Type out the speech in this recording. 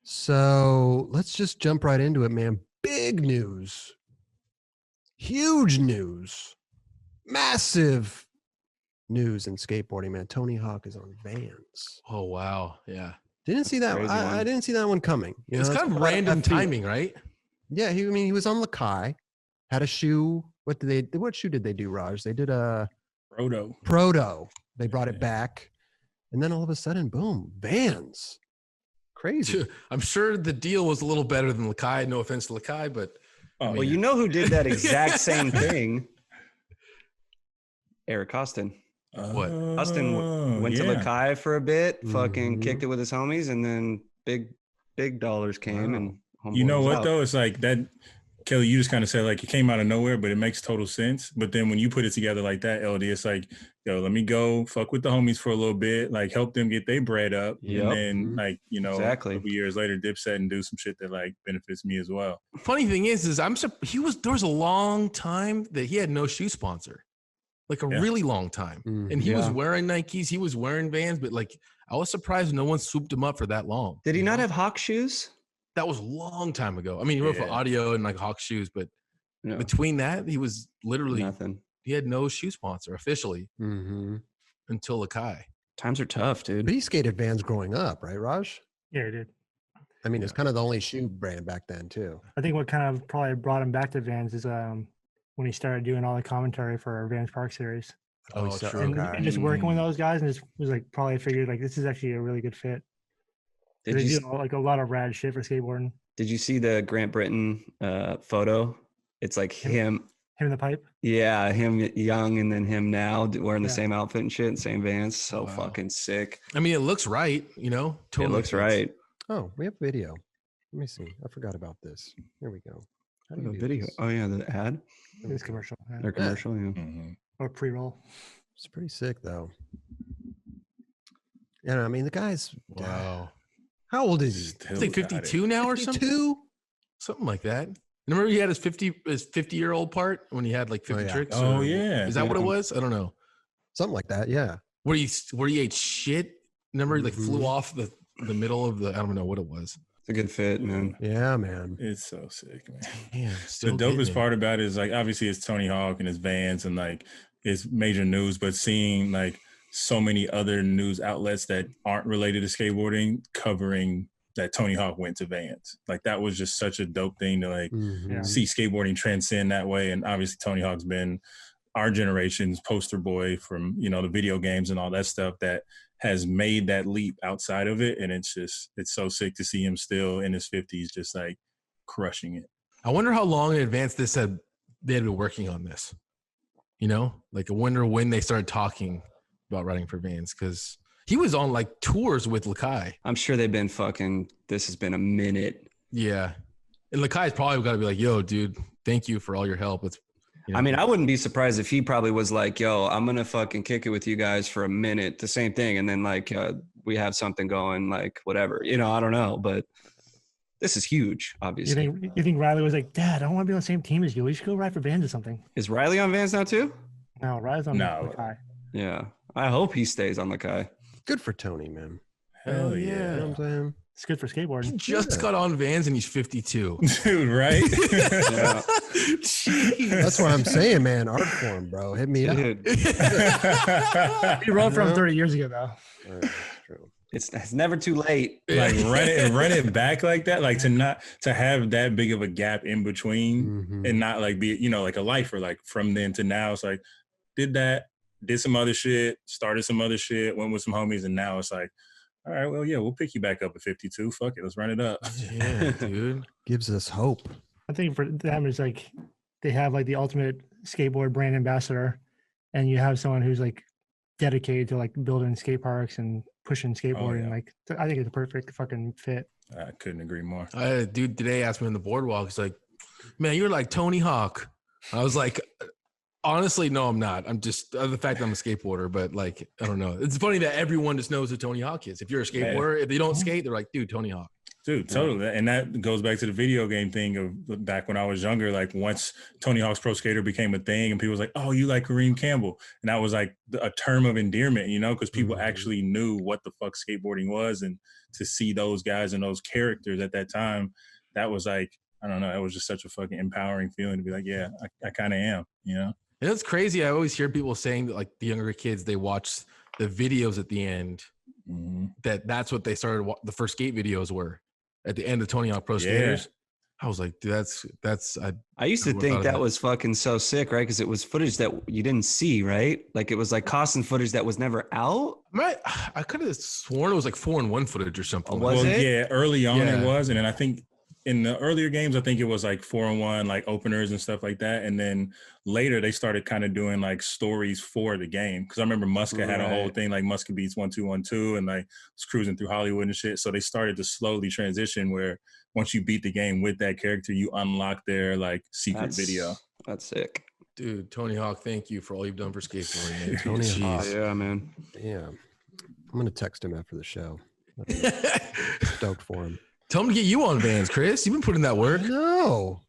So let's just jump right into it, man. Big news. Huge news. Massive news in skateboarding, man. Tony Hawk is on Vans. Oh, wow. Yeah. Didn't see that. I didn't see that one coming. It was kind of random timing, right? Yeah. He was on Lakai, had a shoe. What shoe did they do, Raj? They did a Proto. They brought it back. And then all of a sudden, boom, Vans. Crazy. I'm sure the deal was a little better than Lakai. No offense to Lakai, but well, you know who did that exact same thing? Eric Austin. What? Austin went to Lakai for a bit, fucking kicked it with his homies, and then big dollars came. And you know what though? It's like that. Kelly, you just kind of said like it came out of nowhere, but it makes total sense. But then when you put it together like that, LD, it's like, yo, let me go fuck with the homies for a little bit, like help them get their bread up. And then like, you know, a couple years later, dip set and do some shit that like benefits me as well. Funny thing is there was a long time that he had no shoe sponsor, like a really long time. And he was wearing Nikes, he was wearing Vans, but like, I was surprised no one swooped him up for that long. Did he not have Hawk shoes? That was a long time ago. I mean, he wrote for audio and like Hawk shoes, but between that, he was literally nothing. He had no shoe sponsor officially until Lakai. Times are tough, dude. But he skated Vans growing up, right, Raj? Yeah, he did. I mean, it's kind of the only shoe brand back then, too. I think what kind of probably brought him back to Vans is when he started doing all the commentary for our Vans Park series. Oh, true. And just working with those guys, and just was like probably figured like this is actually a really good fit. Did you do like a lot of rad shit for skateboarding? Did you see the Grant Britton photo? It's like him in the pipe. Yeah, him young and then him now wearing the same outfit and shit, and same Vans. So fucking sick. I mean, it looks right, you know. Totally it looks right. Oh, we have video. Let me see. I forgot about this. Here we go. How do you do video? This? Oh yeah, the ad. It's commercial. Their commercial, yeah. Or pre-roll. It's pretty sick though. Yeah, I mean the guy's How old is he? I think 52 now or 52? Something like that. Remember he had his 50-year-old part when he had like 50 tricks? Oh yeah. Is that what it was? I don't know. Something like that, yeah. Where he ate shit? Remember he like flew off the middle of the, I don't know what it was. It's a good fit, man. Yeah, man. It's so sick, man. Damn, the dopest part about it is like obviously it's Tony Hawk and his Vans and like it's major news, but seeing like so many other news outlets that aren't related to skateboarding covering that Tony Hawk went to Vans. Like that was just such a dope thing to like see skateboarding transcend that way. And obviously Tony Hawk's been our generation's poster boy from, you know, the video games and all that stuff that has made that leap outside of it. And it's so sick to see him still in his 50s, just like crushing it. I wonder how long in advance they had been working on this, you know, like I wonder when they started talking about writing for Vans, because he was on like tours with Lakai. I'm sure they've been this has been a minute. Yeah. And Lakai's probably got to be like, yo, dude, thank you for all your help. It's, you know. I mean, I wouldn't be surprised if he probably was like, yo, I'm going to fucking kick it with you guys for a minute, the same thing. And then like, we have something going, like whatever, you know, I don't know, but this is huge, obviously. You think Riley was like, Dad, I don't want to be on the same team as you. We should go ride for Vans or something. Is Riley on Vans now too? No, Riley's on Lakai. Yeah. I hope he stays on Lakai. Good for Tony, man. Hell yeah. You know what I'm saying? It's good for skateboarding. He just got on Vans and he's 52. Dude, right? That's what I'm saying, man. Art form, bro. Hit me up. He rode from 30 years ago, though. That's true. It's never too late. Like run it back like that, like to have that big of a gap in between and not like be, you know, like a lifer, like from then to now. It's like did some other shit, started some other shit, went with some homies, and now it's like, all right, well, yeah, we'll pick you back up at 52. Fuck it, let's run it up. Yeah, dude. Gives us hope. I think for them, it's like they have like the ultimate skateboard brand ambassador, and you have someone who's like dedicated to like building skate parks and pushing skateboarding. Like, I think it's a perfect fucking fit. I couldn't agree more. I had a dude today asked me on the boardwalk, he's like, man, you're like Tony Hawk. I was like, honestly, no, I'm not. I'm just the fact that I'm a skateboarder, but like, I don't know. It's funny that everyone just knows who Tony Hawk is. If you're a skateboarder, if they don't skate, they're like, dude, Tony Hawk. Dude, totally. And that goes back to the video game thing of back when I was younger. Like once Tony Hawk's Pro Skater became a thing and people was like, oh, you like Kareem Campbell. And that was like a term of endearment, you know, because people actually knew what the fuck skateboarding was. And to see those guys and those characters at that time, that was like, I don't know, it was just such a fucking empowering feeling to be like, yeah, I kind of am, you know? And it's crazy. I always hear people saying that like the younger kids, they watch the videos at the end, that's what they started, the first skate videos were. At the end of Tony Hawk Pro Skaters, I was like, dude, that's. I used to think that was fucking so sick, right? Because it was footage that you didn't see, right? Like it was like costing footage that was never out. Right. I could have sworn it was like 4-in-1 footage or something. Was it? Yeah, early on it was, and then I think in the earlier games, I think it was like 4-in-1, like openers and stuff like that. And then later they started kind of doing like stories for the game. Because I remember Muska had a whole thing like Muska Beats 1-2-1-2 and like was cruising through Hollywood and shit. So they started to slowly transition where once you beat the game with that character, you unlock their like secret video. That's sick. Dude, Tony Hawk, thank you for all you've done for skateboarding, man. Tony Hawk. Yeah, man. Yeah. I'm going to text him after the show. Stoked for him. Tell him to get you on Vans, Chris. You've been putting that work. No.